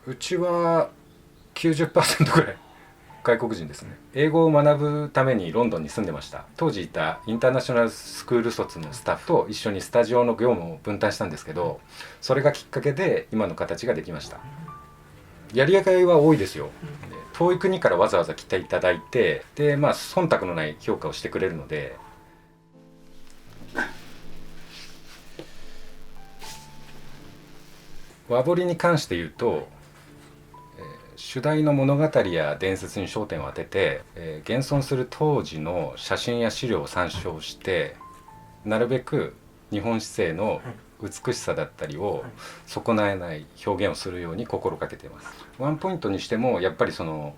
うちは90%ぐらい外国人ですね。英語を学ぶためにロンドンに住んでました。当時いたインターナショナルスクール卒のスタッフと一緒にスタジオの業務を分担したんですけど、それがきっかけで今の形ができました。やりがいは多いですよ。遠い国からわざわざ来ていただいて、で忖度のない評価をしてくれるので。和彫りに関して言うと、主題の物語や伝説に焦点を当てて、現存する当時の写真や資料を参照して、なるべく日本姿勢の美しさだったりを損なえない表現をするように心がけています。ワンポイントにしてもやっぱりその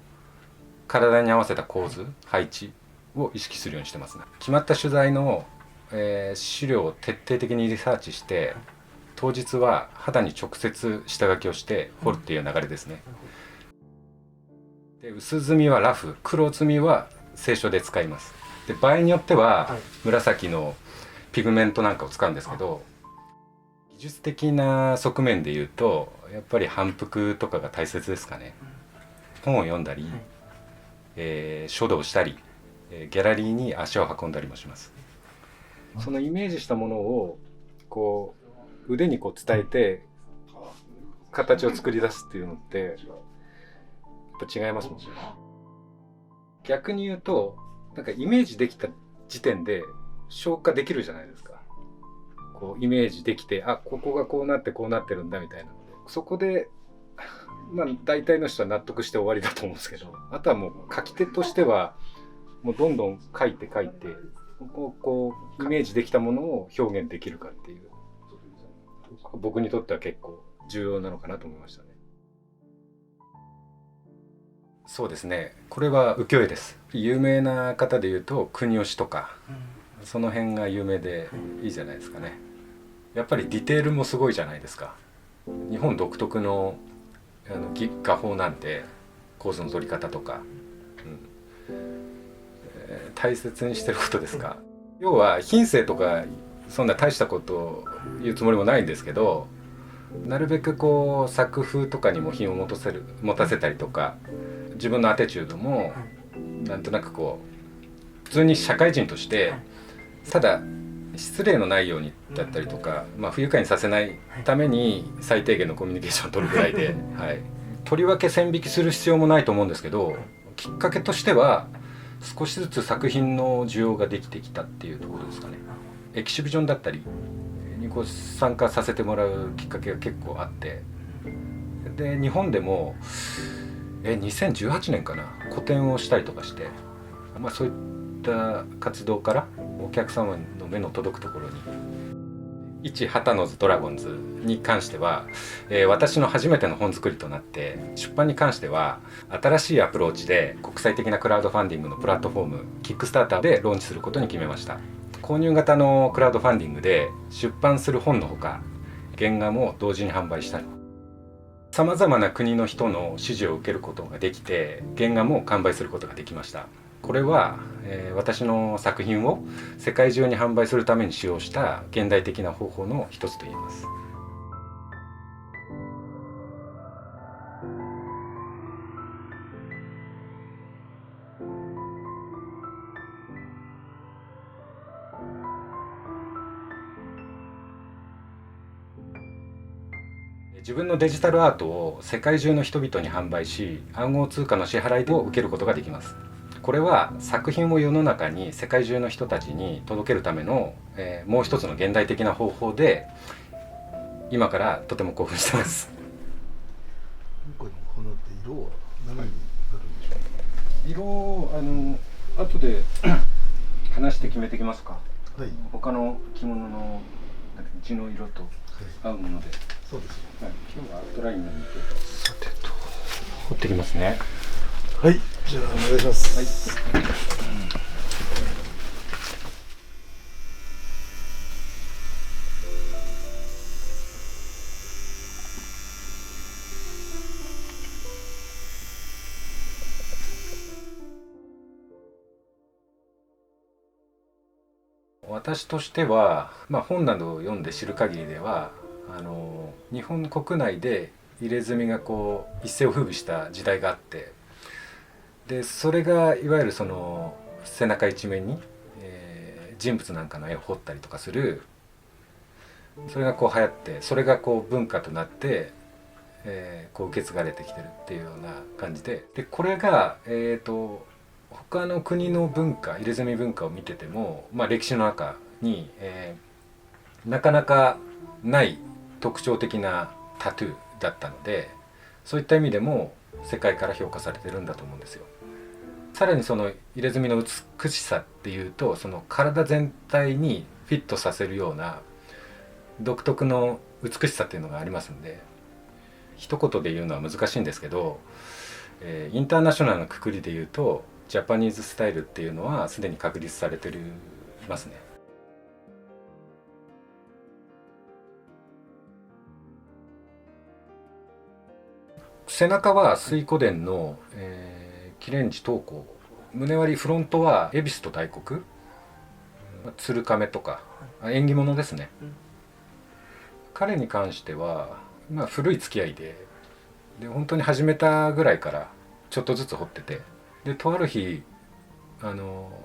体に合わせた構図、配置を意識するようにしてますね。決まった取材の、資料を徹底的にリサーチして、当日は肌に直接下書きをして彫るっていう流れですね。で薄墨はラフ、黒墨は清書で使います。で場合によっては紫のピグメントなんかを使うんですけど、技術的な側面で言うとやっぱり反復とかが大切ですかね。本を読んだり、書道したり、ギャラリーに足を運んだりもします。そのイメージしたものをこう腕にこう伝えて形を作り出すっていうのってやっぱ違いますもんね。逆に言うとなんかイメージできた時点で消化できるじゃないですか。こうイメージできて、あ、ここがこうなってこうなってるんだみたいなので、そこで大体の人は納得して終わりだと思うんですけど、あとはもう書き手としてはもうどんどん書いてこうイメージできたものを表現できるかっていう、僕にとっては結構重要なのかなと思いましたね。そうですね、これは浮世絵です。有名な方でいうと国吉とか、その辺が有名でいいじゃないですかね。やっぱりディテールもすごいじゃないですか。日本独特の画法なんて構図の取り方とか、大切にしてることですか。要は品性とかそんな大したことを言うつもりもないんですけど、なるべくこう作風とかにも品を持たせたりとか、自分のアテチュードもなんとなくこう普通に社会人としてただ失礼のないようにだったりとか、不愉快にさせないために最低限のコミュニケーションを取るぐらいで、はい、とりわけ線引きする必要もないと思うんですけど、きっかけとしては少しずつ作品の需要ができてきたっていうところですかね。エキシビジョンだったりにこう参加させてもらうきっかけが結構あって、で日本でも2018年かな、個展をしたりとかして、そういった活動からお客様の目の届くところに、一ハタノズドラゴンズに関しては、私の初めての本作りとなって、出版に関しては新しいアプローチで国際的なクラウドファンディングのプラットフォームキックスターターでローンチすることに決めました。購入型のクラウドファンディングで出版する本のほか原画も同時に販売したり、さまざまな国の人の支持を受けることができて原画も完売することができました。これは、私の作品を世界中に販売するために使用した現代的な方法の一つと言えます。自分のデジタルアートを世界中の人々に販売し、暗号通貨の支払いを受けることができます。これは作品を世の中に世界中の人たちに届けるための、もう一つの現代的な方法で、今からとても興奮してます。今回のお花って色は何になるんでしょう。色を後で話して決めていきますか。はい。他の着物の地の色と合うもので、そうです。はい、今日はアウトラインなんでさてと。彫ってきますね。はい。じゃあお願いします。はい。私としては、本などを読んで知る限りでは日本国内で入れ墨がこう一世を風靡した時代があって、でそれがいわゆるその背中一面に、人物なんかの絵を彫ったりとかする、それがこう流行って、それがこう文化となって、こう受け継がれてきてるっていうような感じで、でこれが、他の国の文化、入れ墨文化を見てても、まあ、歴史の中に、なかなかない特徴的なタトゥーだったので、そういった意味でも世界から評価されてるんだと思うんですよ。さらにその入れ墨の美しさっていうと、その体全体にフィットさせるような独特の美しさっていうのがありますんで、一言で言うのは難しいんですけど、インターナショナルなくくりで言うとジャパニーズスタイルっていうのはすでに確立されてますね。背中は水湖伝の、キレンジ東光、胸割りフロントは恵比寿と大黒、鶴亀とか縁起物ですね。彼に関しては、まあ、古い付き合いで本当に始めたぐらいからちょっとずつ彫ってて、でとある日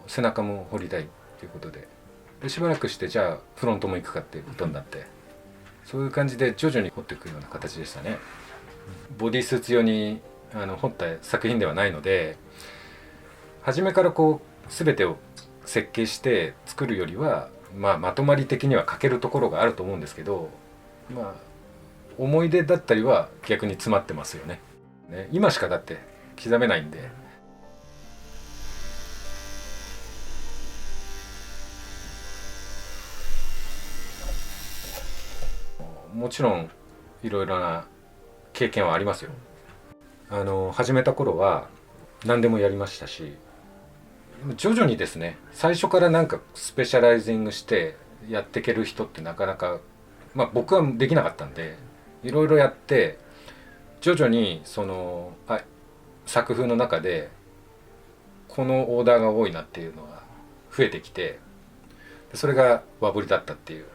背中も彫りたいっていうことで、しばらくしてじゃあフロントも行くかっていうことになって、そういう感じで徐々に彫っていくような形でしたね。ボディスーツ用に彫った作品ではないので、初めからこう全てを設計して作るよりは、まあ、まとまり的には欠けるところがあると思うんですけど、まあ思い出だったりは逆に詰まってますよね。今しかだって刻めないんで。もちろんいろいろな経験はありますよ。始めた頃は何でもやりましたし、徐々にですね、最初からなんかスペシャライジングしてやっていける人ってなかなか、まあ僕はできなかったんで、いろいろやって徐々にその作風の中でこのオーダーが多いなっていうのが増えてきて、それが和彫りだったっていう